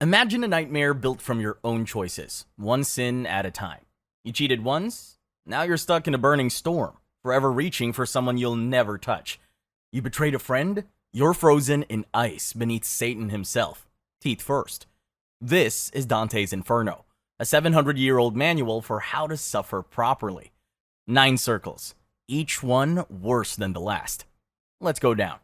Imagine a nightmare built from your own choices, one sin at a time. You cheated once, now you're stuck in a burning storm, forever reaching for someone you'll never touch. You betrayed a friend, you're frozen in ice beneath Satan himself, teeth first. This is Dante's Inferno, a 700-year-old manual for how to suffer properly. 9 circles, each one worse than the last. Let's go down.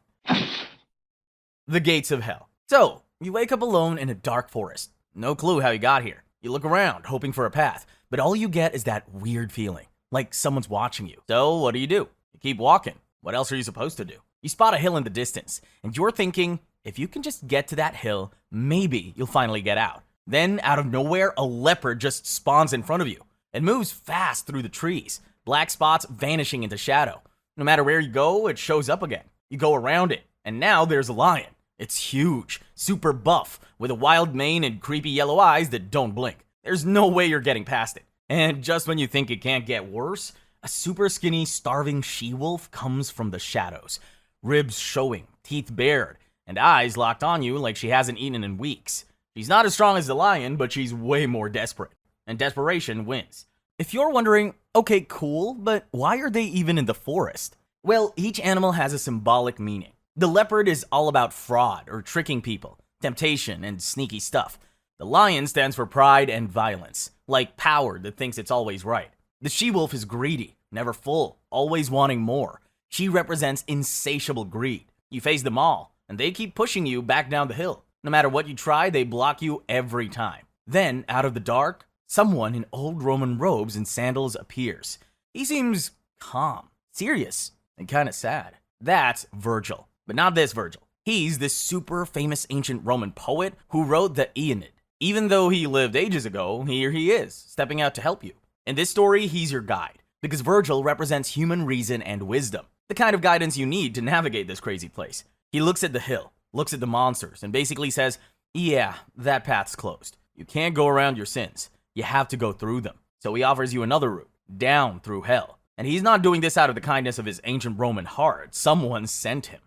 The gates of hell. So, you wake up alone in a dark forest. No clue how you got here. You look around, hoping for a path, but all you get is that weird feeling, like someone's watching you. So, what do? You keep walking. What else are you supposed to do? You spot a hill in the distance, and you're thinking, if you can just get to that hill, maybe you'll finally get out. Then, out of nowhere, a leopard just spawns in front of you. It moves fast through the trees, black spots vanishing into shadow. No matter where you go, it shows up again. You go around it, and now there's a lion. It's huge, super buff, with a wild mane and creepy yellow eyes that don't blink. There's no way you're getting past it. And just when you think it can't get worse, a super skinny, starving she-wolf comes from the shadows. Ribs showing, teeth bared, and eyes locked on you like she hasn't eaten in weeks. She's not as strong as the lion, but she's way more desperate. And desperation wins. If you're wondering, okay, cool, but why are they even in the forest? Well, each animal has a symbolic meaning. The leopard is all about fraud or tricking people, temptation, and sneaky stuff. The lion stands for pride and violence, like power that thinks it's always right. The she-wolf is greedy, never full, always wanting more. She represents insatiable greed. You face them all, and they keep pushing you back down the hill. No matter what you try, they block you every time. Then, out of the dark, someone in old Roman robes and sandals appears. He seems calm, serious, and kind of sad. That's Virgil. But not this Virgil. He's this super famous ancient Roman poet who wrote the Aeneid. Even though he lived ages ago, here he is, stepping out to help you. In this story, he's your guide, because Virgil represents human reason and wisdom, the kind of guidance you need to navigate this crazy place. He looks at the hill, looks at the monsters, and basically says, yeah, that path's closed. You can't go around your sins. You have to go through them. So he offers you another route, down through hell. And he's not doing this out of the kindness of his ancient Roman heart. Someone sent him.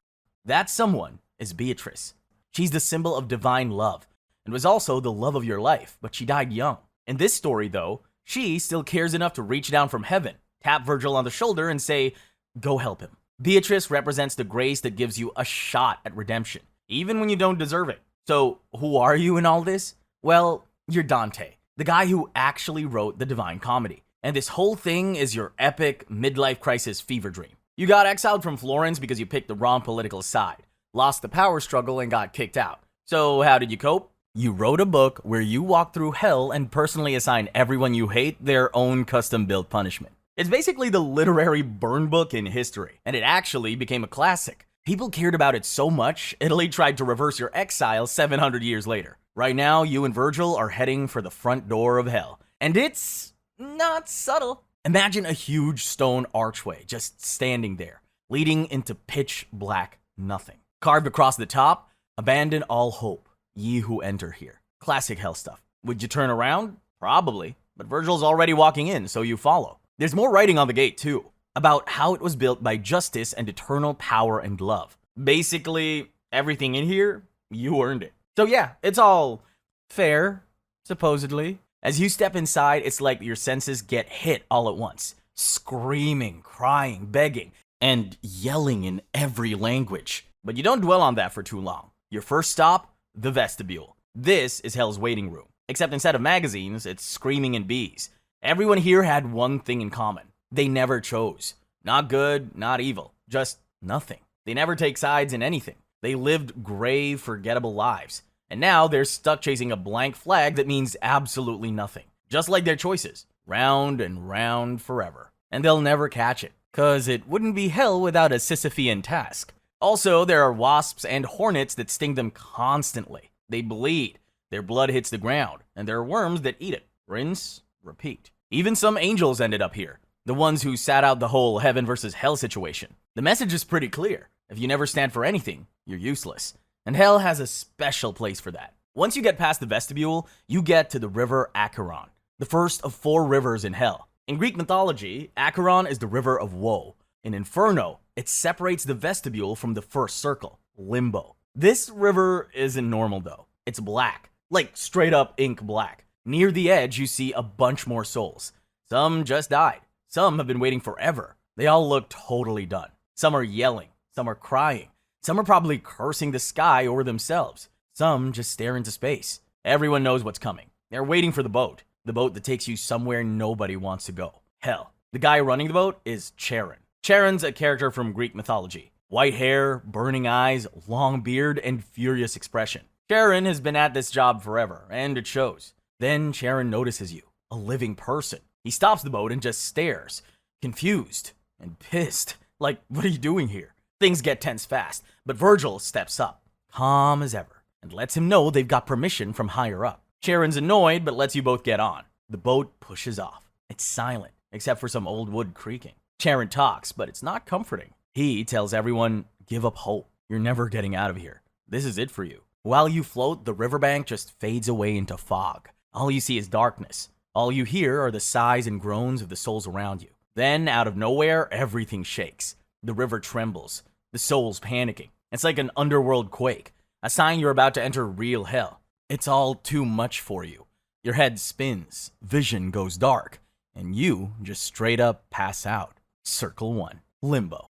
That someone is Beatrice. She's the symbol of divine love, and was also the love of your life, but she died young. In this story, though, she still cares enough to reach down from heaven, tap Virgil on the shoulder, and say, go help him. Beatrice represents the grace that gives you a shot at redemption, even when you don't deserve it. So, who are you in all this? Well, you're Dante, the guy who actually wrote the Divine Comedy. And this whole thing is your epic midlife crisis fever dream. You got exiled from Florence because you picked the wrong political side, lost the power struggle, and got kicked out. So how did you cope? You wrote a book where you walk through hell and personally assign everyone you hate their own custom-built punishment. It's basically the literary burn book in history, and it actually became a classic. People cared about it so much, Italy tried to reverse your exile 700 years later. Right now, you and Virgil are heading for the front door of hell, and it's not subtle. Imagine a huge stone archway just standing there, leading into pitch black nothing. Carved across the top, abandon all hope, ye who enter here. Classic hell stuff. Would you turn around? Probably, but Virgil's already walking in, so you follow. There's more writing on the gate too, about how it was built by justice and eternal power and love. Basically, everything in here, you earned it. So yeah, it's all fair, supposedly. As you step inside, it's like your senses get hit all at once. Screaming, crying, begging, and yelling in every language. But you don't dwell on that for too long. Your first stop, the vestibule. This is hell's waiting room. Except instead of magazines, it's screaming and bees. Everyone here had one thing in common. They never chose. Not good, not evil. Just nothing. They never take sides in anything. They lived gray, forgettable lives. And now they're stuck chasing a blank flag that means absolutely nothing. Just like their choices. Round and round forever. And they'll never catch it. 'Cause it wouldn't be hell without a Sisyphean task. Also, there are wasps and hornets that sting them constantly. They bleed. Their blood hits the ground. And there are worms that eat it. Rinse, repeat. Even some angels ended up here. The ones who sat out the whole heaven versus hell situation. The message is pretty clear. If you never stand for anything, you're useless. And hell has a special place for that. Once you get past the vestibule, you get to the river Acheron, the first of 4 rivers in hell. In Greek mythology, Acheron is the river of woe. In Inferno, it separates the vestibule from the first circle, LIMBO. This river isn't normal though. It's black, like straight up ink black. Near the edge, you see a bunch more souls. Some just died. Some have been waiting forever. They all look totally done. Some are yelling. Some are crying. Some are probably cursing the sky or themselves. Some just stare into space. Everyone knows what's coming. They're waiting for the boat that takes you somewhere nobody wants to go. Hell. The guy running the boat is Charon. Charon's a character from Greek mythology. White hair, burning eyes, long beard, and furious expression. Charon has been at this job forever, and it shows. Then Charon notices you, a living person. He stops the boat and just stares, confused and pissed. Like, what are you doing here? Things get tense fast, but Virgil steps up, calm as ever, and lets him know they've got permission from higher up. Charon's annoyed, but lets you both get on. The boat pushes off. It's silent, except for some old wood creaking. Charon talks, but it's not comforting. He tells everyone, give up hope. You're never getting out of here. This is it for you. While you float, the riverbank just fades away into fog. All you see is darkness. All you hear are the sighs and groans of the souls around you. Then, out of nowhere, everything shakes. The river trembles. The souls panicking. It's like an underworld quake, a sign you're about to enter real hell. It's all too much for you. Your head spins, vision goes dark, and you just straight up pass out. Circle 1. Limbo.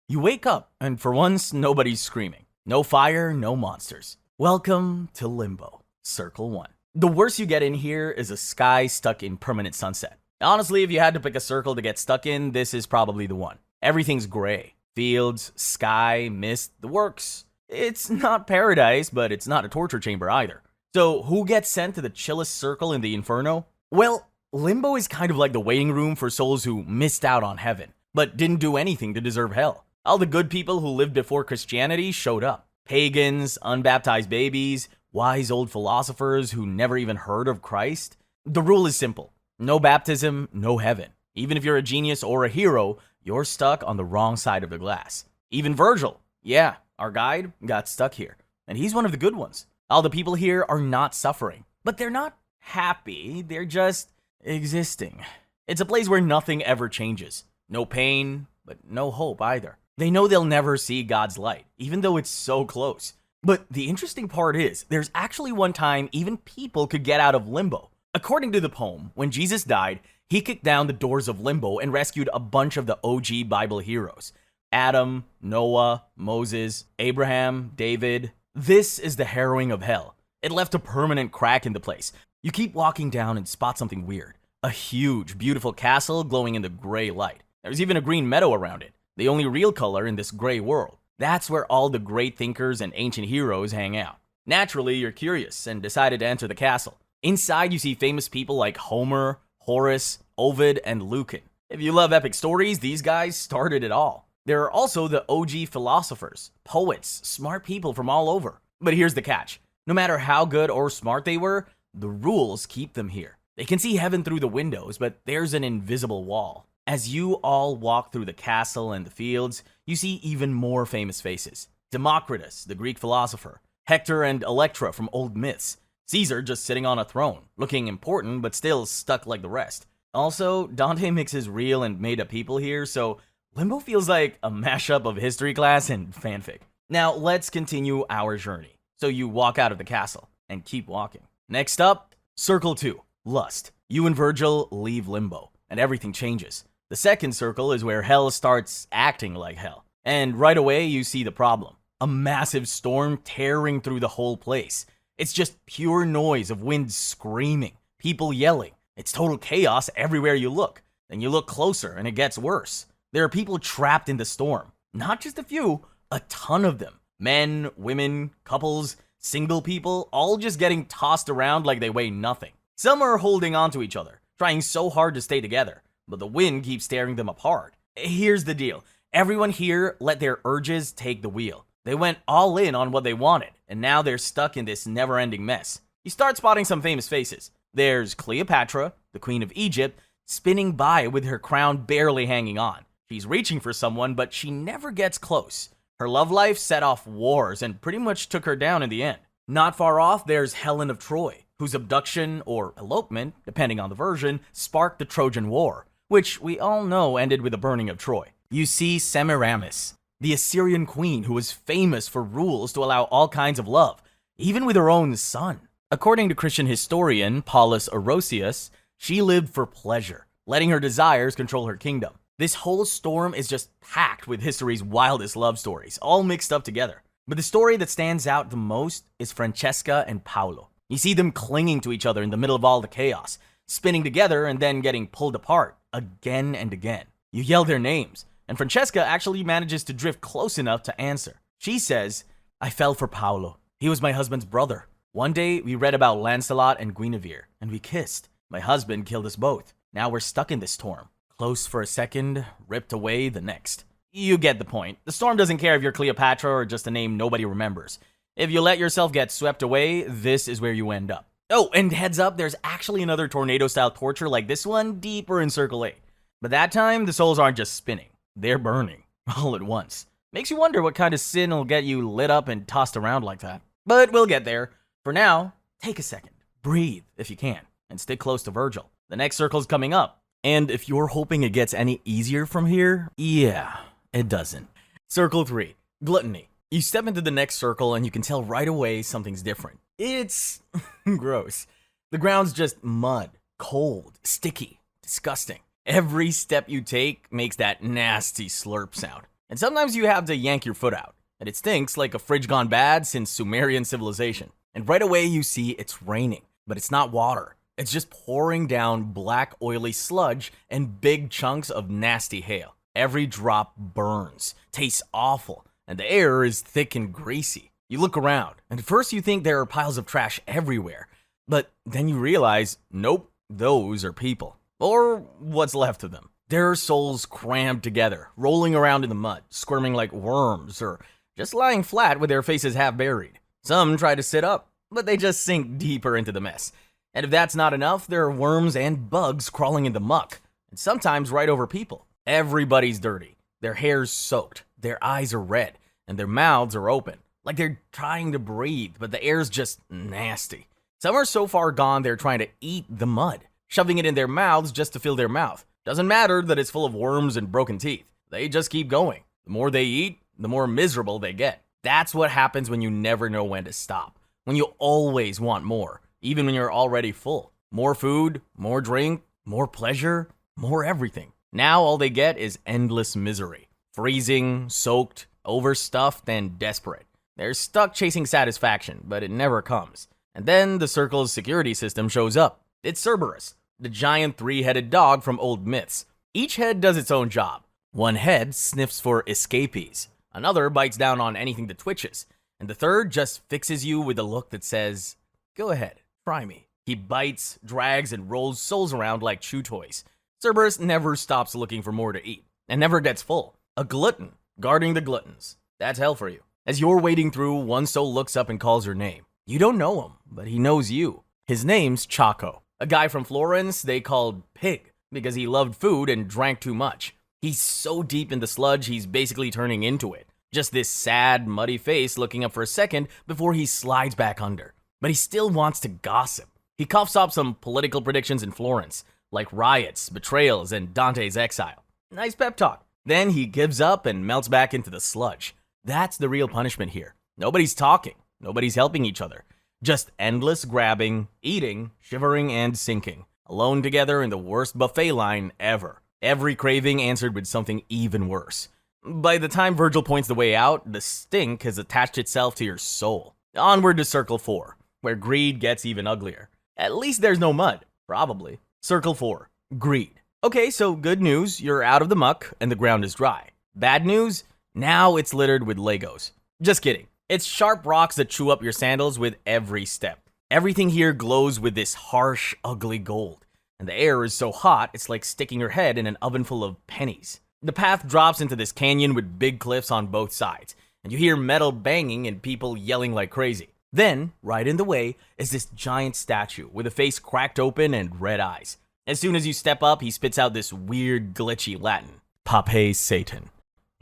You wake up, and for once, nobody's screaming. No fire, no monsters. Welcome to Limbo. Circle 1. The worst you get in here is a sky stuck in permanent sunset. Honestly, if you had to pick a circle to get stuck in, this is probably the one. Everything's gray. Fields, sky, mist, the works. It's not paradise, but it's not a torture chamber either. So who gets sent to the chillest circle in the Inferno? Well, Limbo is kind of like the waiting room for souls who missed out on heaven, but didn't do anything to deserve hell. All the good people who lived before Christianity showed up. Pagans, unbaptized babies, wise old philosophers who never even heard of Christ. The rule is simple. No baptism, no heaven. Even if you're a genius or a hero, you're stuck on the wrong side of the glass. Even Virgil, yeah, our guide, got stuck here. And he's one of the good ones. All the people here are not suffering. But they're not happy, they're just existing. It's a place where nothing ever changes. No pain, but no hope either. They know they'll never see God's light, even though it's so close. But the interesting part is, there's actually one time even people could get out of limbo. According to the poem, when Jesus died, he kicked down the doors of limbo and rescued a bunch of the OG Bible heroes. Adam, Noah, Moses, Abraham, David. This is the harrowing of hell. It left a permanent crack in the place. You keep walking down and spot something weird. A huge, beautiful castle glowing in the gray light. There's even a green meadow around it, the only real color in this gray world. That's where all the great thinkers and ancient heroes hang out. Naturally, you're curious and decided to enter the castle. Inside, you see famous people like Homer, Horace, Ovid, and Lucan. If you love epic stories, these guys started it all. There are also the OG philosophers, poets, smart people from all over. But here's the catch. No matter how good or smart they were, the rules keep them here. They can see heaven through the windows, but there's an invisible wall. As you all walk through the castle and the fields, you see even more famous faces. Democritus, the Greek philosopher, Hector and Electra from old myths, Caesar just sitting on a throne, looking important but still stuck like the rest. Also, Dante mixes real and made-up people here, so Limbo feels like a mashup of history class and fanfic. Now, let's continue our journey. So you walk out of the castle and keep walking. Next up, Circle 2, Lust. You and Virgil leave Limbo, and everything changes. The second circle is where hell starts acting like hell. And right away, you see the problem. A massive storm tearing through the whole place. It's just pure noise of wind screaming, people yelling. It's total chaos everywhere you look. Then you look closer and it gets worse. There are people trapped in the storm. Not just a few, a ton of them. Men, women, couples, single people, all just getting tossed around like they weigh nothing. Some are holding on to each other, trying so hard to stay together, but the wind keeps tearing them apart. Here's the deal. Everyone here let their urges take the wheel. They went all in on what they wanted, and now they're stuck in this never-ending mess. You start spotting some famous faces. There's Cleopatra, the Queen of Egypt, spinning by with her crown barely hanging on. She's reaching for someone, but she never gets close. Her love life set off wars and pretty much took her down in the end. Not far off, there's Helen of Troy, whose abduction, or elopement, depending on the version, sparked the Trojan War, which we all know ended with the burning of Troy. You see Semiramis, the Assyrian queen who was famous for rules to allow all kinds of love, even with her own son. According to Christian historian Paulus Orosius, she lived for pleasure, letting her desires control her kingdom. This whole storm is just packed with history's wildest love stories, all mixed up together. But the story that stands out the most is Francesca and Paolo. You see them clinging to each other in the middle of all the chaos, spinning together and then getting pulled apart again and again. You yell their names, and Francesca actually manages to drift close enough to answer. She says, "I fell for Paolo. He was my husband's brother. One day, we read about Lancelot and Guinevere, and we kissed. My husband killed us both. Now we're stuck in this storm. Close for a second, ripped away the next." You get the point. The storm doesn't care if you're Cleopatra or just a name nobody remembers. If you let yourself get swept away, this is where you end up. Oh, and heads up, there's actually another tornado-style torture like this one deeper in Circle 8. But that time, the souls aren't just spinning. They're burning, all at once. Makes you wonder what kind of sin will get you lit up and tossed around like that. But we'll get there. For now, take a second, breathe if you can, and stick close to Virgil. The next circle's coming up. And if you're hoping it gets any easier from here, yeah, it doesn't. Circle 3, gluttony. You step into the next circle and you can tell right away something's different. It's gross. The ground's just mud, cold, sticky, disgusting. Every step you take makes that nasty slurp sound. And sometimes you have to yank your foot out. And it stinks like a fridge gone bad since Sumerian civilization. And right away you see it's raining, but it's not water. It's just pouring down black oily sludge and big chunks of nasty hail. Every drop burns, tastes awful, and the air is thick and greasy. You look around, and at first you think there are piles of trash everywhere. But then you realize, nope, those are people. Or what's left of them. There are souls crammed together, rolling around in the mud, squirming like worms, or just lying flat with their faces half buried. Some try to sit up, but they just sink deeper into the mess. And if that's not enough, there are worms and bugs crawling in the muck, and sometimes right over people. Everybody's dirty. Their hair's soaked, their eyes are red, and their mouths are open, like they're trying to breathe, but the air's just nasty. Some are so far gone they're trying to eat the mud, shoving it in their mouths just to fill their mouth. Doesn't matter that it's full of worms and broken teeth. They just keep going. The more they eat, the more miserable they get. That's what happens when you never know when to stop. When you always want more, even when you're already full. More food, more drink, more pleasure, more everything. Now all they get is endless misery. Freezing, soaked, overstuffed, and desperate. They're stuck chasing satisfaction, but it never comes. And then the circle's security system shows up. It's Cerberus, the giant three-headed dog from old myths. Each head does its own job. One head sniffs for escapees. Another bites down on anything that twitches. And the third just fixes you with a look that says, "Go ahead, try me." He bites, drags, and rolls souls around like chew toys. Cerberus never stops looking for more to eat, and never gets full. A glutton, guarding the gluttons. That's hell for you. As you're wading through, one soul looks up and calls your name. You don't know him, but he knows you. His name's Chaco, a guy from Florence they called Pig, because he loved food and drank too much. He's so deep in the sludge, he's basically turning into it. Just this sad, muddy face looking up for a second before he slides back under. But he still wants to gossip. He coughs up some political predictions in Florence, like riots, betrayals, and Dante's exile. Nice pep talk. Then he gives up and melts back into the sludge. That's the real punishment here. Nobody's talking. Nobody's helping each other. Just endless grabbing, eating, shivering, and sinking. Alone together in the worst buffet line ever. Every craving answered with something even worse. By the time Virgil points the way out, the stink has attached itself to your soul. Onward to Circle 4, where greed gets even uglier. At least there's no mud. Probably. Circle 4, greed. Okay, so good news, you're out of the muck and the ground is dry. Bad news, now it's littered with Legos. Just kidding. It's sharp rocks that chew up your sandals with every step. Everything here glows with this harsh, ugly gold. And the air is so hot, it's like sticking your head in an oven full of pennies. The path drops into this canyon with big cliffs on both sides, and you hear metal banging and people yelling like crazy. Then, right in the way, is this giant statue with a face cracked open and red eyes. As soon as you step up, he spits out this weird, glitchy Latin. Pape Satan.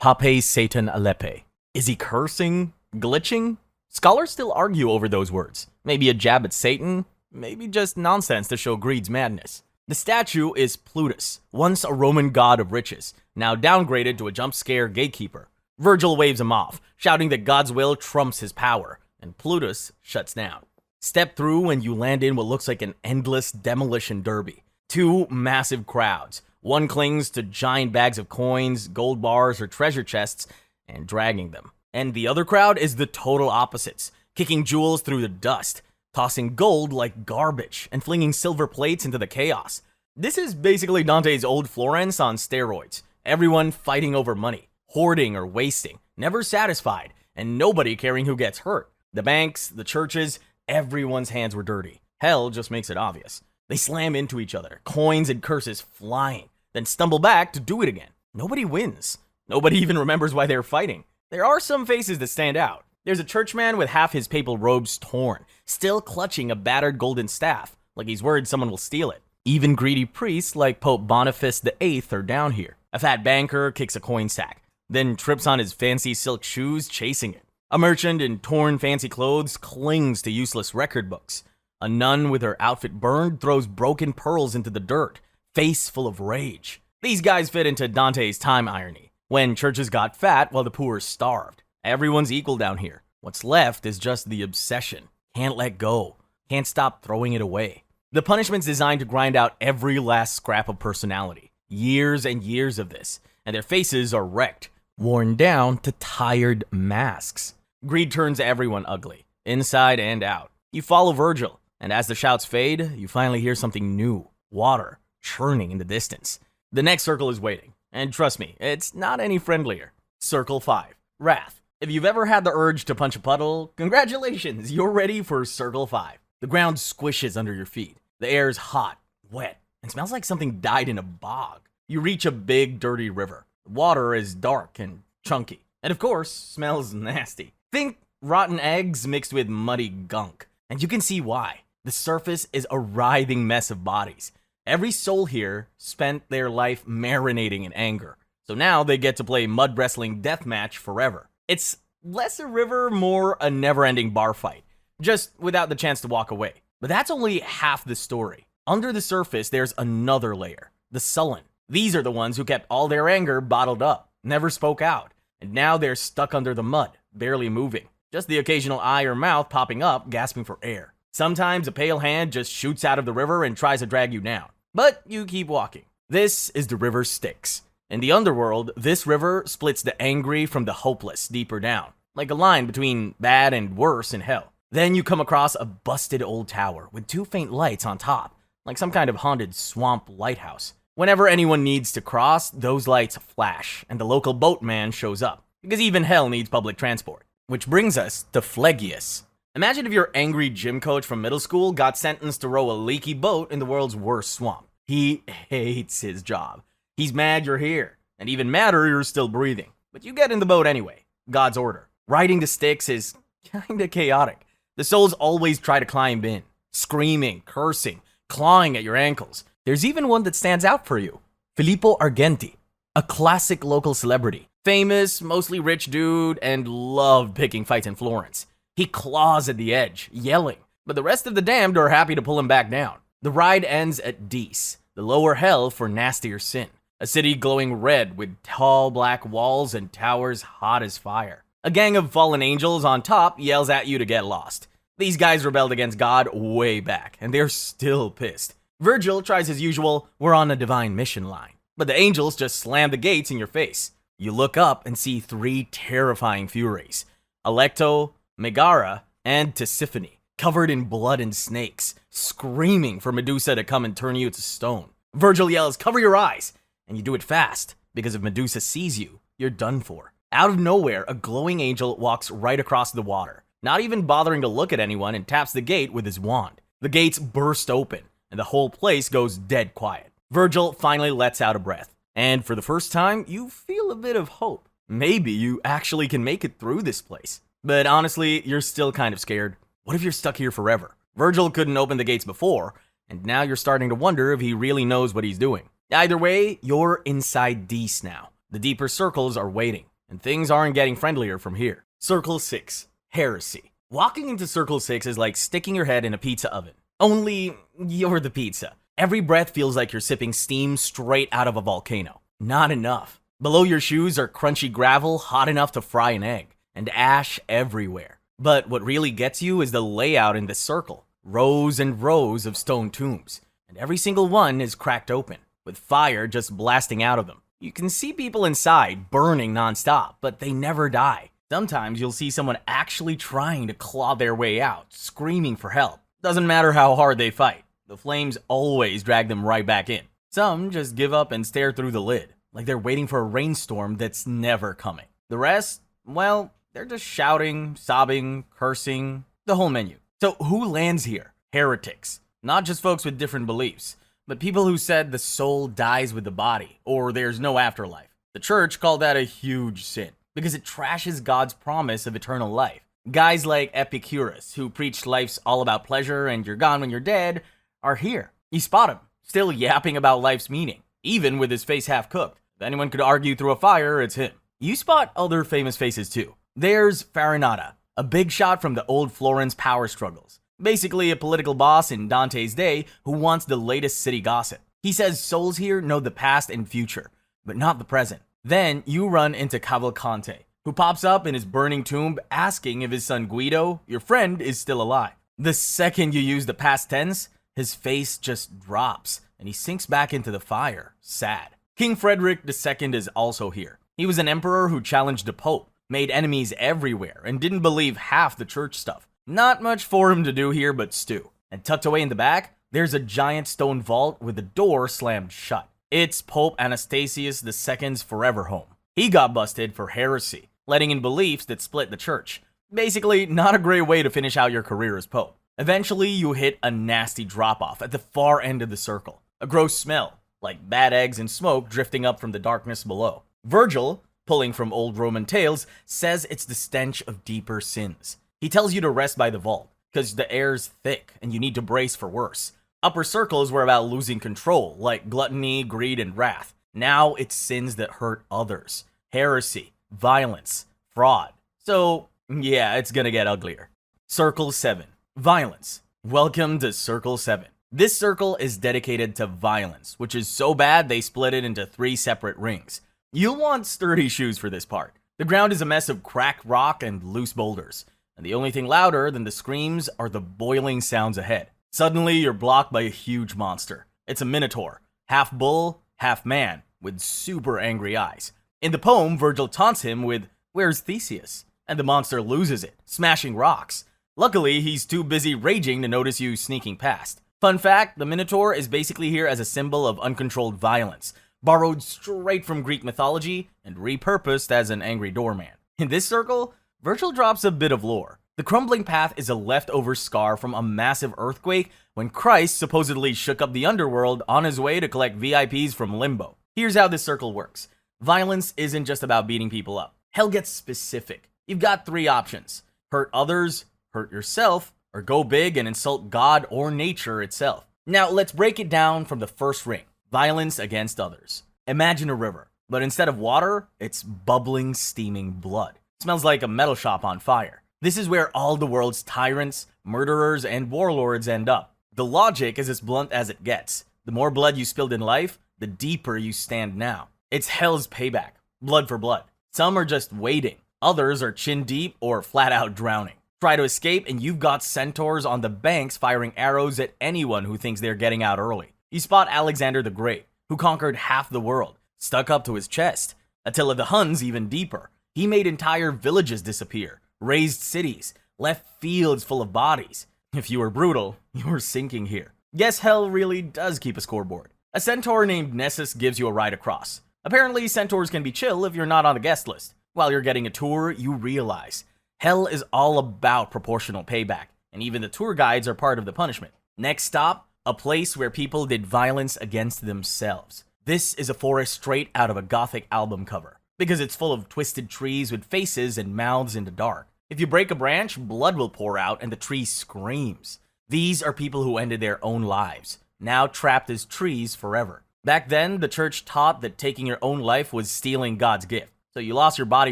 Pape Satan Alepe. Is he cursing? Glitching? Scholars still argue over those words. Maybe a jab at Satan? Maybe just nonsense to show greed's madness. The statue is Plutus, once a Roman god of riches, now downgraded to a jump scare gatekeeper. Virgil waves him off, shouting that God's will trumps his power, and Plutus shuts down. Step through and you land in what looks like an endless demolition derby. Two massive crowds. One clings to giant bags of coins, gold bars, or treasure chests and dragging them. And the other crowd is the total opposites, kicking jewels through the dust, tossing gold like garbage, and flinging silver plates into the chaos. This is basically Dante's old Florence on steroids. Everyone fighting over money, hoarding or wasting, never satisfied, and nobody caring who gets hurt. The banks, the churches, everyone's hands were dirty. Hell just makes it obvious. They slam into each other, coins and curses flying, then stumble back to do it again. Nobody wins. Nobody even remembers why they're fighting. There are some faces that stand out. There's a churchman with half his papal robes torn, still clutching a battered golden staff, like he's worried someone will steal it. Even greedy priests like Pope Boniface VIII are down here. A fat banker kicks a coin sack, then trips on his fancy silk shoes chasing it. A merchant in torn fancy clothes clings to useless record books. A nun with her outfit burned throws broken pearls into the dirt, face full of rage. These guys fit into Dante's time irony, when churches got fat while the poor starved. Everyone's equal down here. What's left is just the obsession. Can't let go. Can't stop throwing it away. The punishment's designed to grind out every last scrap of personality. Years and years of this, and their faces are wrecked, worn down to tired masks. Greed turns everyone ugly, inside and out. You follow Virgil, and as the shouts fade, you finally hear something new. Water, churning in the distance. The next circle is waiting, and trust me, it's not any friendlier. Circle 5, Wrath. If you've ever had the urge to punch a puddle, congratulations, you're ready for Circle 5. The ground squishes under your feet. The air is hot, wet, and smells like something died in a bog. You reach a big, dirty river. The water is dark and chunky, and of course, smells nasty. Think rotten eggs mixed with muddy gunk, and you can see why. The surface is a writhing mess of bodies. Every soul here spent their life marinating in anger, so now they get to play mud wrestling deathmatch forever. It's less a river, more a never-ending bar fight, just without the chance to walk away. But that's only half the story. Under the surface, there's another layer, the sullen. These are the ones who kept all their anger bottled up, never spoke out, and now they're stuck under the mud, barely moving. Just the occasional eye or mouth popping up, gasping for air. Sometimes a pale hand just shoots out of the river and tries to drag you down. But you keep walking. This is the river Styx. In the underworld, this river splits the angry from the hopeless deeper down, like a line between bad and worse in hell. Then you come across a busted old tower with two faint lights on top, like some kind of haunted swamp lighthouse. Whenever anyone needs to cross, those lights flash, and the local boatman shows up, because even hell needs public transport. Which brings us to Phlegius. Imagine if your angry gym coach from middle school got sentenced to row a leaky boat in the world's worst swamp. He hates his job. He's mad you're here, and even madder you're still breathing. But you get in the boat anyway. God's order. Riding the Styx is kinda chaotic. The souls always try to climb in, screaming, cursing, clawing at your ankles. There's even one that stands out for you. Filippo Argenti, a classic local celebrity. Famous, mostly rich dude, and loved picking fights in Florence. He claws at the edge, yelling, but the rest of the damned are happy to pull him back down. The ride ends at Dis, the lower hell for nastier sin. A city glowing red with tall black walls and towers hot as fire. A gang of fallen angels on top yells at you to get lost. These guys rebelled against God way back, and they're still pissed. Virgil tries his usual, we're on a divine mission line, but the angels just slam the gates in your face. You look up and see three terrifying Furies, Alecto, Megara, and Tisiphone, covered in blood and snakes, screaming for Medusa to come and turn you to stone. Virgil yells, cover your eyes, and you do it fast, because if Medusa sees you, you're done for. Out of nowhere, a glowing angel walks right across the water, not even bothering to look at anyone, and taps the gate with his wand. The gates burst open, and the whole place goes dead quiet. Virgil finally lets out a breath, and for the first time, you feel a bit of hope. Maybe you actually can make it through this place. But honestly, you're still kind of scared. What if you're stuck here forever? Virgil couldn't open the gates before, and now you're starting to wonder if he really knows what he's doing. Either way, you're inside Dis now. The deeper circles are waiting, and things aren't getting friendlier from here. Circle 6, Heresy. Walking into Circle 6 is like sticking your head in a pizza oven. Only you're the pizza. Every breath feels like you're sipping steam straight out of a volcano. Not enough. Below your shoes are crunchy gravel hot enough to fry an egg, and ash everywhere. But what really gets you is the layout in this circle. Rows and rows of stone tombs, and every single one is cracked open, with fire just blasting out of them. You can see people inside burning nonstop, but they never die. Sometimes you'll see someone actually trying to claw their way out, screaming for help. Doesn't matter how hard they fight, the flames always drag them right back in. Some just give up and stare through the lid, like they're waiting for a rainstorm that's never coming. The rest, well, they're just shouting, sobbing, cursing, the whole menu. So who lands here? Heretics. Not just folks with different beliefs, but people who said the soul dies with the body, or there's no afterlife. The church called that a huge sin, because it trashes God's promise of eternal life. Guys like Epicurus, who preached life's all about pleasure and you're gone when you're dead, are here. You spot him, still yapping about life's meaning, even with his face half cooked. If anyone could argue through a fire, it's him. You spot other famous faces too. There's Farinata, a big shot from the old Florence power struggles. Basically a political boss in Dante's day who wants the latest city gossip. He says souls here know the past and future, but not the present. Then you run into Cavalcante, who pops up in his burning tomb asking if his son Guido, your friend, is still alive. The second you use the past tense, his face just drops and he sinks back into the fire, sad. King Frederick II is also here. He was an emperor who challenged the Pope, made enemies everywhere, and didn't believe half the church stuff. Not much for him to do here but stew. And tucked away in the back, there's a giant stone vault with the door slammed shut. It's Pope Anastasius II's forever home. He got busted for heresy, letting in beliefs that split the church. Basically, not a great way to finish out your career as Pope. Eventually, you hit a nasty drop-off at the far end of the circle. A gross smell, like bad eggs and smoke drifting up from the darkness below. Virgil, pulling from old Roman tales, says it's the stench of deeper sins. He tells you to rest by the vault, because the air's thick and you need to brace for worse. Upper circles were about losing control, like gluttony, greed, and wrath. Now it's sins that hurt others. Heresy, violence, fraud. So, yeah, it's gonna get uglier. Circle 7. Violence. Welcome to Circle 7. This circle is dedicated to violence, which is so bad they split it into 3 separate rings. You'll want sturdy shoes for this part. The ground is a mess of cracked rock and loose boulders, and the only thing louder than the screams are the boiling sounds ahead. Suddenly, you're blocked by a huge monster. It's a minotaur, half bull, half man, with super angry eyes. In the poem, Virgil taunts him with, "Where's Theseus?" And the monster loses it, smashing rocks. Luckily, he's too busy raging to notice you sneaking past. Fun fact, the minotaur is basically here as a symbol of uncontrolled violence, borrowed straight from Greek mythology and repurposed as an angry doorman. In this circle, Virgil drops a bit of lore. The crumbling path is a leftover scar from a massive earthquake when Christ supposedly shook up the underworld on his way to collect VIPs from LIMBO. Here's how this circle works. Violence isn't just about beating people up. Hell gets specific. You've got 3 options. Hurt others, hurt yourself, or go big and insult God or nature itself. Now let's break it down from the first ring. Violence against others. Imagine a river, but instead of water, it's bubbling, steaming blood. It smells like a metal shop on fire. This is where all the world's tyrants, murderers, and warlords end up. The logic is as blunt as it gets. The more blood you spilled in life, the deeper you stand now. It's hell's payback, blood for blood. Some are just waiting. Others are chin deep or flat out drowning. Try to escape and you've got centaurs on the banks firing arrows at anyone who thinks they're getting out early. You spot Alexander the Great, who conquered half the world, stuck up to his chest. Attila the Hun's even deeper. He made entire villages disappear, razed cities, left fields full of bodies. If you were brutal, you were sinking here. Guess hell really does keep a scoreboard. A centaur named Nessus gives you a ride across. Apparently, centaurs can be chill if you're not on the guest list. While you're getting a tour, you realize hell is all about proportional payback, and even the tour guides are part of the punishment. Next stop, a place where people did violence against themselves. This is a forest straight out of a gothic album cover, because it's full of twisted trees with faces and mouths in the dark. If you break a branch, blood will pour out and the tree screams. These are people who ended their own lives, now trapped as trees forever. Back then, the church taught that taking your own life was stealing God's gift, so you lost your body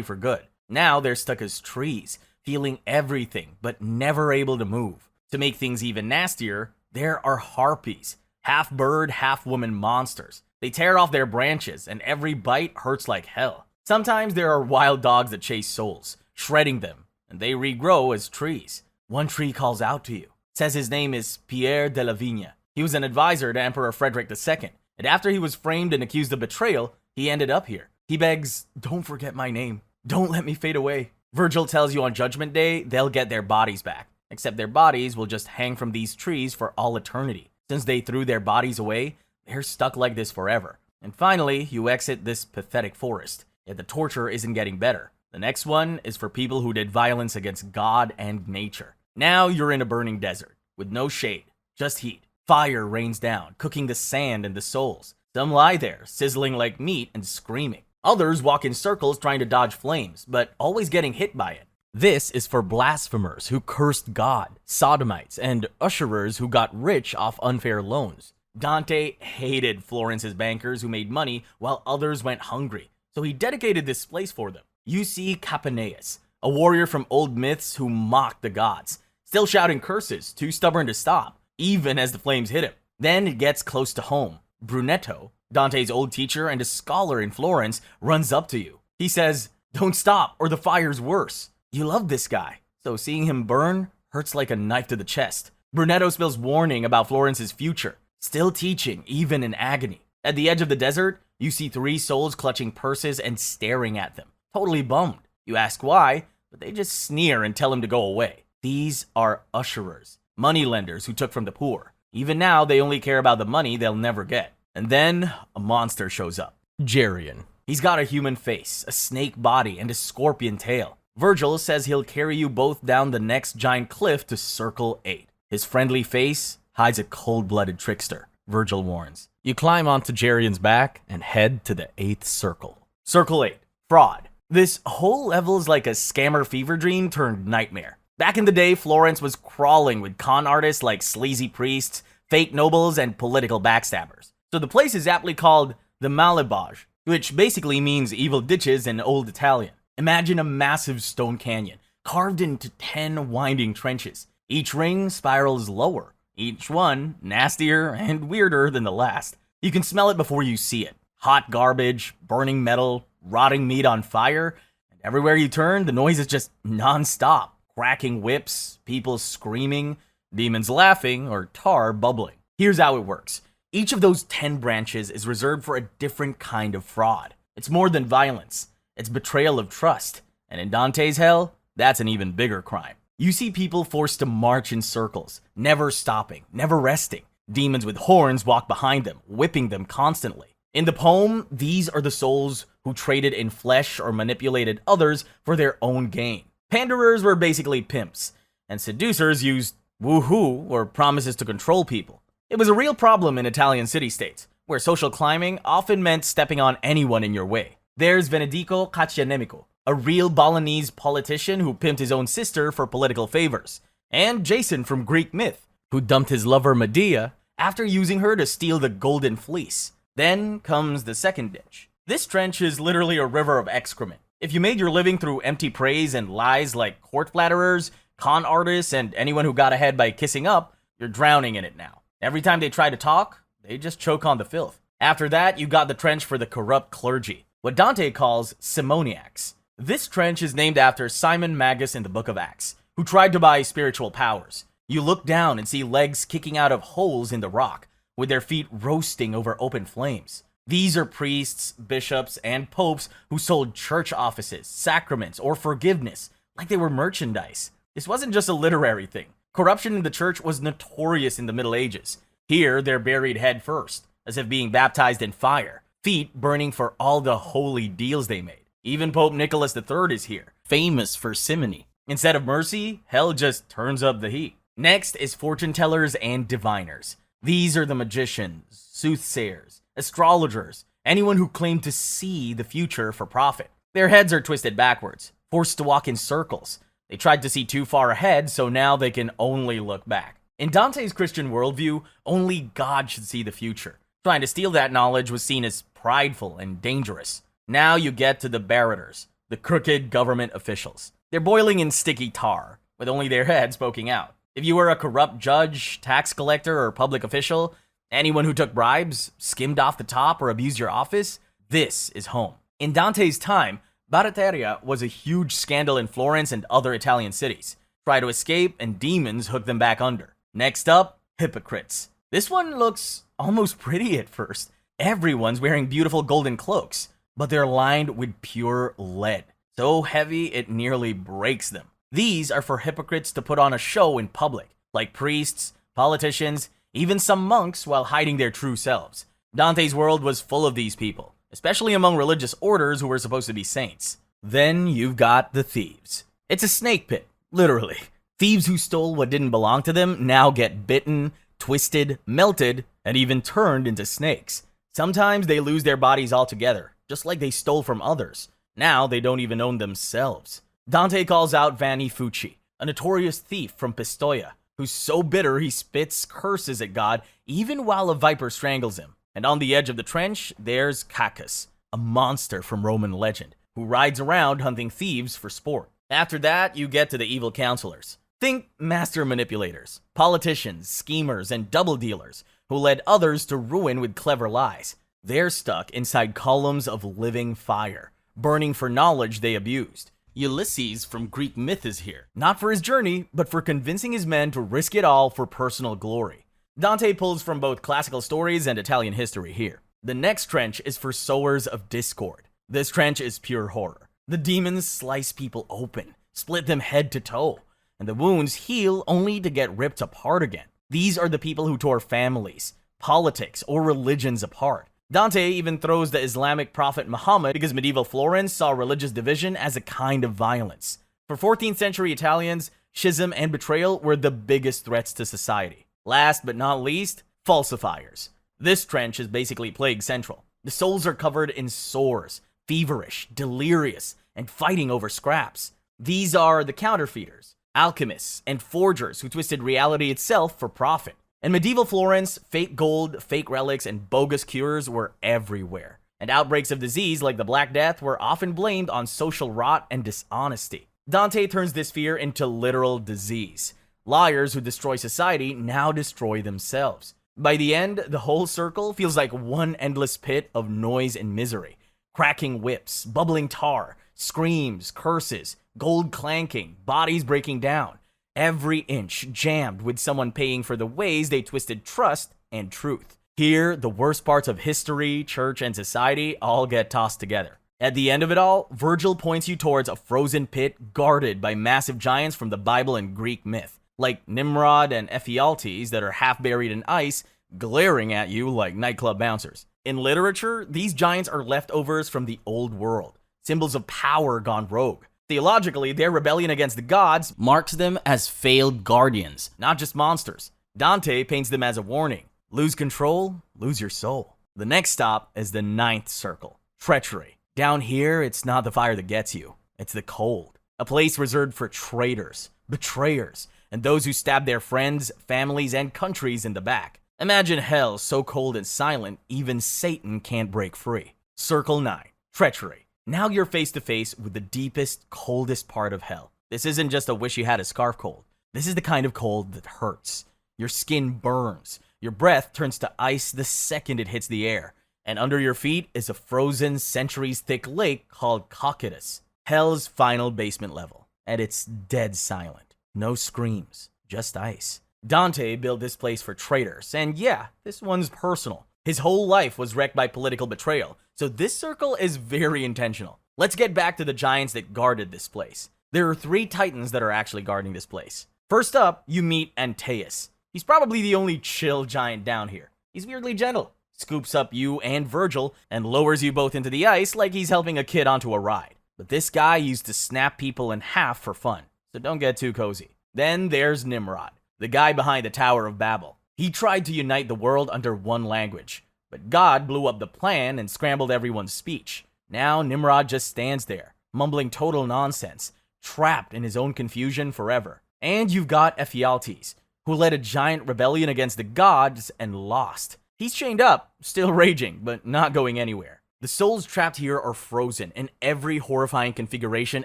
for good. Now they're stuck as trees, feeling everything, but never able to move. To make things even nastier, there are harpies, half bird, half woman monsters. They tear off their branches, and every bite hurts like hell. Sometimes there are wild dogs that chase souls, shredding them, and they regrow as trees. One tree calls out to you, says his name is Pierre de la Vigne. He was an advisor to Emperor Frederick II, and after he was framed and accused of betrayal, he ended up here. He begs, "Don't forget my name. Don't let me fade away." Virgil tells you on Judgment Day, they'll get their bodies back, except their bodies will just hang from these trees for all eternity. Since they threw their bodies away, they're stuck like this forever. And finally, you exit this pathetic forest. Yet the torture isn't getting better. The next one is for people who did violence against God and nature. Now you're in a burning desert, with no shade, just heat. Fire rains down, cooking the sand and the souls. Some lie there, sizzling like meat and screaming. Others walk in circles trying to dodge flames, but always getting hit by it. This is for blasphemers who cursed God, sodomites, and usherers who got rich off unfair loans. Dante hated Florence's bankers who made money while others went hungry, so he dedicated this place for them. You see Capaneus, a warrior from old myths who mocked the gods, still shouting curses, too stubborn to stop, even as the flames hit him. Then it gets close to home. Brunetto, Dante's old teacher and a scholar in Florence, runs up to you. He says, "Don't stop or the fire's worse." You love this guy, so seeing him burn hurts like a knife to the chest. Brunetto spills warning about Florence's future, still teaching even in agony. At the edge of the desert, you see 3 souls clutching purses and staring at them, totally bummed. You ask why, but they just sneer and tell him to go away. These are usherers, moneylenders who took from the poor. Even now, they only care about the money they'll never get. And then, a monster shows up. Geryon. He's got a human face, a snake body, and a scorpion tail. Virgil says he'll carry you both down the next giant cliff to Circle 8. His friendly face hides a cold-blooded trickster, Virgil warns. You climb onto Geryon's back and head to the 8th circle. Circle 8. Fraud. This whole level is like a scammer fever dream turned nightmare. Back in the day, Florence was crawling with con artists like sleazy priests, fake nobles, and political backstabbers. So the place is aptly called the Malebage, which basically means evil ditches in Old Italian. Imagine a massive stone canyon, carved into 10 winding trenches. Each ring spirals lower, each one nastier and weirder than the last. You can smell it before you see it. Hot garbage, burning metal, rotting meat on fire, and everywhere you turn, the noise is just non-stop. Cracking whips, people screaming, demons laughing, or tar bubbling. Here's how it works. Each of those 10 branches is reserved for a different kind of fraud. It's more than violence. It's betrayal of trust. And in Dante's hell, that's an even bigger crime. You see people forced to march in circles, never stopping, never resting. Demons with horns walk behind them, whipping them constantly. In the poem, these are the souls who traded in flesh or manipulated others for their own gain. Panderers were basically pimps, and seducers used woohoo or promises to control people. It was a real problem in Italian city-states, where social climbing often meant stepping on anyone in your way. There's Venedico Caccianemico, a real Bolognese politician who pimped his own sister for political favors, and Jason from Greek myth, who dumped his lover Medea after using her to steal the golden fleece. Then comes the second ditch. This trench is literally a river of excrement. If you made your living through empty praise and lies like court flatterers, con artists, and anyone who got ahead by kissing up, you're drowning in it now. Every time they try to talk, they just choke on the filth. After that, you got the trench for the corrupt clergy, what Dante calls simoniacs. This trench is named after Simon Magus in the Book of Acts, who tried to buy spiritual powers. You look down and see legs kicking out of holes in the rock, with their feet roasting over open flames. These are priests, bishops, and popes who sold church offices, sacraments, or forgiveness like they were merchandise. This wasn't just a literary thing. Corruption in the church was notorious in the Middle Ages. Here, they're buried head first, as if being baptized in fire, feet burning for all the holy deals they made. Even Pope Nicholas III is here, famous for simony. Instead of mercy, hell just turns up the heat. Next is fortune tellers and diviners. These are the magicians, soothsayers, astrologers, anyone who claimed to see the future for profit. Their heads are twisted backwards, forced to walk in circles. They tried to see too far ahead, so now they can only look back. In Dante's Christian worldview, only God should see the future. Trying to steal that knowledge was seen as prideful and dangerous. Now you get to the barrators, the crooked government officials. They're boiling in sticky tar, with only their heads poking out. If you were a corrupt judge, tax collector, or public official, anyone who took bribes, skimmed off the top, or abused your office, this is home. In Dante's time, Barateria was a huge scandal in Florence and other Italian cities. Try to escape and demons hook them back under. Next up, hypocrites. This one looks almost pretty at first. Everyone's wearing beautiful golden cloaks, but they're lined with pure lead. So heavy it nearly breaks them. These are for hypocrites to put on a show in public, like priests, politicians, even some monks while hiding their true selves. Dante's world was full of these people, especially among religious orders who were supposed to be saints. Then you've got the thieves. It's a snake pit, literally. Thieves who stole what didn't belong to them now get bitten, twisted, melted, and even turned into snakes. Sometimes they lose their bodies altogether, just like they stole from others. Now they don't even own themselves. Dante calls out Vanni Fucci, a notorious thief from Pistoia, who's so bitter he spits curses at God even while a viper strangles him. And on the edge of the trench, there's Cacus, a monster from Roman legend, who rides around hunting thieves for sport. After that, you get to the evil counselors. Think master manipulators, politicians, schemers, and double dealers who led others to ruin with clever lies. They're stuck inside columns of living fire, burning for knowledge they abused. Ulysses from Greek myth is here, not for his journey, but for convincing his men to risk it all for personal glory. Dante pulls from both classical stories and Italian history here. The next trench is for sowers of discord. This trench is pure horror. The demons slice people open, split them head to toe, and the wounds heal only to get ripped apart again. These are the people who tore families, politics, or religions apart. Dante even throws the Islamic prophet Muhammad because medieval Florence saw religious division as a kind of violence. For 14th century Italians, schism and betrayal were the biggest threats to society. Last but not least, falsifiers. This trench is basically Plague Central. The souls are covered in sores, feverish, delirious, and fighting over scraps. These are the counterfeiters, alchemists, and forgers who twisted reality itself for profit. In medieval Florence, fake gold, fake relics, and bogus cures were everywhere. And outbreaks of disease like the Black Death were often blamed on social rot and dishonesty. Dante turns this fear into literal disease. Liars who destroy society now destroy themselves. By the end, the whole circle feels like one endless pit of noise and misery. Cracking whips, bubbling tar, screams, curses, gold clanking, bodies breaking down. Every inch jammed with someone paying for the ways they twisted trust and truth. Here, the worst parts of history, church, and society all get tossed together. At the end of it all, Virgil points you towards a frozen pit guarded by massive giants from the Bible and Greek myth, like Nimrod and Ephialtes that are half buried in ice, glaring at you like nightclub bouncers. In literature, these giants are leftovers from the old world, symbols of power gone rogue. Theologically, their rebellion against the gods marks them as failed guardians, not just monsters. Dante paints them as a warning. Lose control, lose your soul. The next stop is the ninth circle, treachery. Down here, it's not the fire that gets you, it's the cold. A place reserved for traitors, betrayers, and those who stab their friends, families, and countries in the back. Imagine hell so cold and silent, even Satan can't break free. Circle 9, treachery. Now you're face to face with the deepest, coldest part of hell. This isn't just a wish you had a scarf cold. This is the kind of cold that hurts. Your skin burns. Your breath turns to ice the second it hits the air. And under your feet is a frozen, centuries-thick lake called Cocytus. Hell's final basement level. And it's dead silent. No screams, just ice. Dante built this place for traitors. And yeah, this one's personal. His whole life was wrecked by political betrayal, so this circle is very intentional. Let's get back to the giants that guarded this place. There are 3 titans that are actually guarding this place. First up, you meet Antaeus. He's probably the only chill giant down here. He's weirdly gentle, scoops up you and Virgil, and lowers you both into the ice like he's helping a kid onto a ride. But this guy used to snap people in half for fun, so don't get too cozy. Then there's Nimrod, the guy behind the Tower of Babel. He tried to unite the world under one language, but God blew up the plan and scrambled everyone's speech. Now Nimrod just stands there, mumbling total nonsense, trapped in his own confusion forever. And you've got Ephialtes, who led a giant rebellion against the gods and lost. He's chained up, still raging, but not going anywhere. The souls trapped here are frozen in every horrifying configuration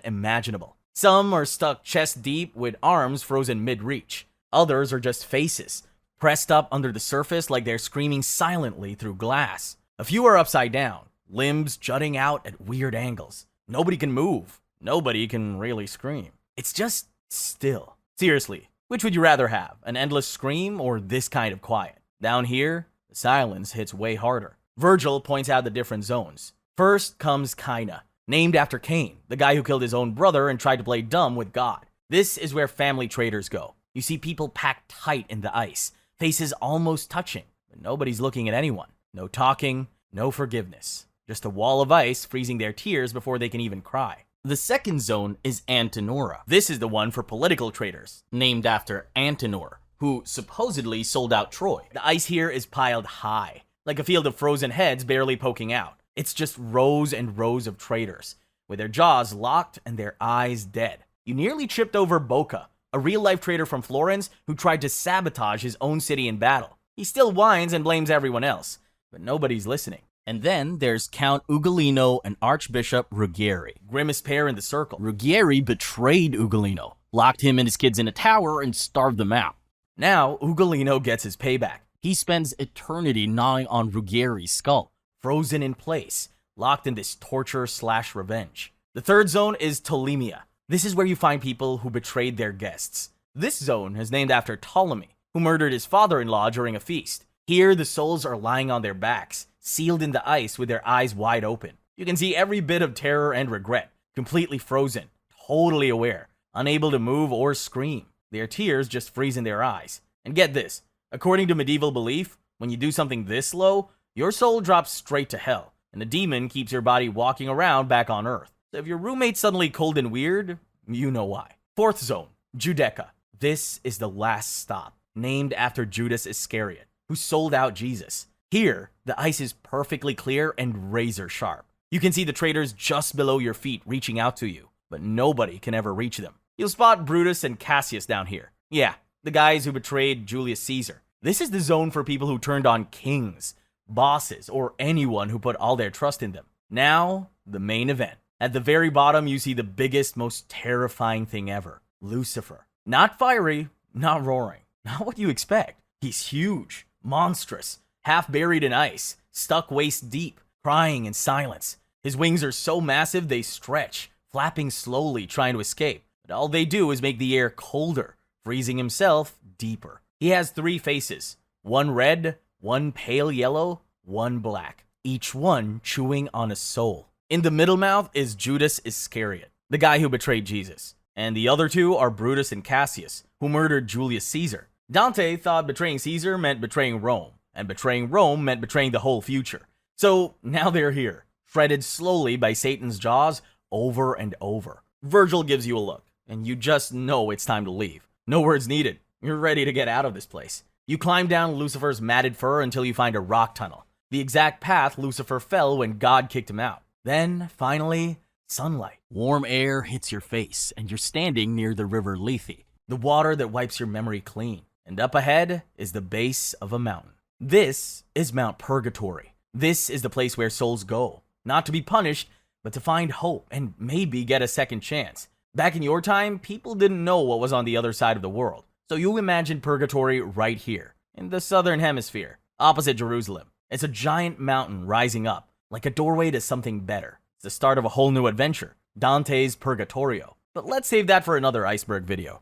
imaginable. Some are stuck chest deep with arms frozen mid-reach. Others are just faces, pressed up under the surface like they're screaming silently through glass. A few are upside down, limbs jutting out at weird angles. Nobody can move. Nobody can really scream. It's just still. Seriously, which would you rather have? An endless scream or this kind of quiet? Down here, the silence hits way harder. Virgil points out the different zones. First comes Kaina, named after Cain, the guy who killed his own brother and tried to play dumb with God. This is where family traitors go. You see people packed tight in the ice, faces almost touching, but nobody's looking at anyone. No talking, no forgiveness. Just a wall of ice freezing their tears before they can even cry. The second zone is Antenora. This is the one for political traitors, named after Antenor, who supposedly sold out Troy. The ice here is piled high, like a field of frozen heads barely poking out. It's just rows and rows of traitors, with their jaws locked and their eyes dead. You nearly tripped over Bocca, a real-life traitor from Florence who tried to sabotage his own city in battle. He still whines and blames everyone else, but nobody's listening. And then there's Count Ugolino and Archbishop Ruggieri, grimmest pair in the circle. Ruggieri betrayed Ugolino, locked him and his kids in a tower, and starved them out. Now, Ugolino gets his payback. He spends eternity gnawing on Ruggieri's skull, frozen in place, locked in this torture/revenge. The third zone is Ptolemia. This is where you find people who betrayed their guests. This zone is named after Ptolemy, who murdered his father-in-law during a feast. Here, the souls are lying on their backs, sealed in the ice with their eyes wide open. You can see every bit of terror and regret, completely frozen, totally aware, unable to move or scream. Their tears just freeze in their eyes. And get this, according to medieval belief, when you do something this low, your soul drops straight to hell, and the demon keeps your body walking around back on Earth. So if your roommate's suddenly cold and weird, you know why. Fourth zone, Judaica. This is the last stop, named after Judas Iscariot, who sold out Jesus. Here, the ice is perfectly clear and razor sharp. You can see the traitors just below your feet reaching out to you, but nobody can ever reach them. You'll spot Brutus and Cassius down here. Yeah, the guys who betrayed Julius Caesar. This is the zone for people who turned on kings, bosses, or anyone who put all their trust in them. Now, the main event. At the very bottom, you see the biggest, most terrifying thing ever. Lucifer. Not fiery, not roaring. Not what you expect. He's huge, monstrous, half buried in ice, stuck waist deep, crying in silence. His wings are so massive they stretch, flapping slowly, trying to escape. But all they do is make the air colder, freezing himself deeper. He has 3 faces. One red, one pale yellow, one black. Each one chewing on a soul. In the middle mouth is Judas Iscariot, the guy who betrayed Jesus. And the other 2 are Brutus and Cassius, who murdered Julius Caesar. Dante thought betraying Caesar meant betraying Rome, and betraying Rome meant betraying the whole future. So now they're here, shredded slowly by Satan's jaws over and over. Virgil gives you a look, and you just know it's time to leave. No words needed. You're ready to get out of this place. You climb down Lucifer's matted fur until you find a rock tunnel, the exact path Lucifer fell when God kicked him out. Then, finally, sunlight. Warm air hits your face, and you're standing near the river Lethe, the water that wipes your memory clean. And up ahead is the base of a mountain. This is Mount Purgatory. This is the place where souls go, not to be punished, but to find hope and maybe get a second chance. Back in your time, people didn't know what was on the other side of the world. So you imagine Purgatory right here, in the southern hemisphere, opposite Jerusalem. It's a giant mountain rising up, like a doorway to something better. It's the start of a whole new adventure, Dante's Purgatorio. But let's save that for another Iceberg video.